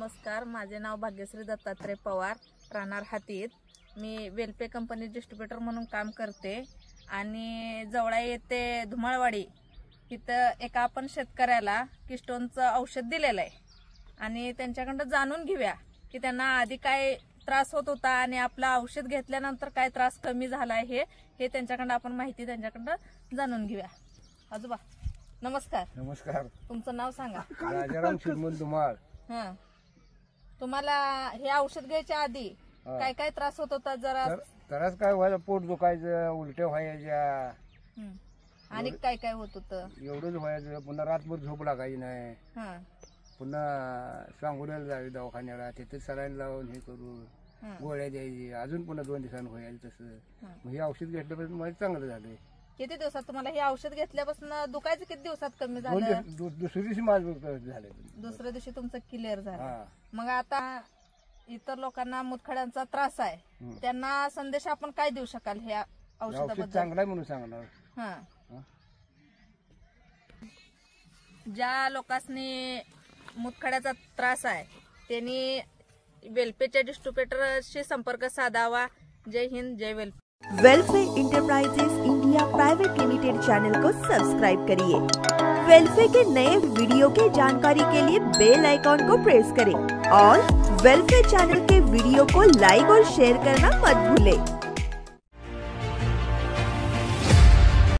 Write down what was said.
नमस्कार, माझे नाव भाग्यश्री दत्तात्रय पवार, राहणार हातीत. मी वेलपे कंपनी डिस्ट्रीब्युटर म्हणून काम करते आणि जवळा येथे धुमाळवाडी इथं एका आपण शेतकऱ्याला किस्टोनचं औषध दिलेलं आहे आणि त्यांच्याकडून जाणून घेऊया की त्यांना आधी काय त्रास होत होता आणि आपलं औषध घेतल्यानंतर काय त्रास कमी झाला आहे हे त्यांच्याकडून आपण माहिती त्यांच्याकडून जाणून घेऊया. आजोबा नमस्कार. नमस्कार. तुमचं नाव सांगा. राजाराम श्रीमंत धुमाळ. तुम्हाला हे औषध घ्यायच्या आधी काय काय त्रास होत होता? जरा त्रास काय व्हायला, पोट दुखायचं, उलट्या व्हायच्या आणि काय काय होत होतं? एवढंच व्हायचं. पुन्हा रातभर झोप लागायची नाही. पुन्हा सांगोल्याला जावे दवाखान्याला, तिथे सलाईन लावून हे करून गोळ्या द्यायची. अजून पुन्हा 2 दिवसांनी व्हायचं तसं. मग हे औषध घेतल्यापासून मला चांगलं झालंय. किती दिवसात तुम्हाला हे औषध घेतल्यापासून दुखायचं किती दिवसात कमी झालं? दुसऱ्या दिवशी माझं झालं. दुसऱ्या दिवशी तुमचं क्लिअर झालं. मग आता इतर लोकांना मुतखड्यांचा त्रास आहे, त्यांना संदेश आपण काय देऊ शकाल ह्या औषधाबद्दल? चांगला आहे म्हणून सांगणार. ज्या लोकांनी मुतखड्याचा त्रास आहे त्यांनी वेलपेच्या डिस्ट्रीब्युटरशी संपर्क साधावा. जय हिंद, जय वेलपे. Welfare enterprises India private limited channel को सब्सक्राइब करिए। वेलफेयर के नए वीडियो की जानकारी के लिए बेल आइकॉन को प्रेस करें और वेलफेयर चैनल के वीडियो को लाइक और शेयर करना मत भूलें।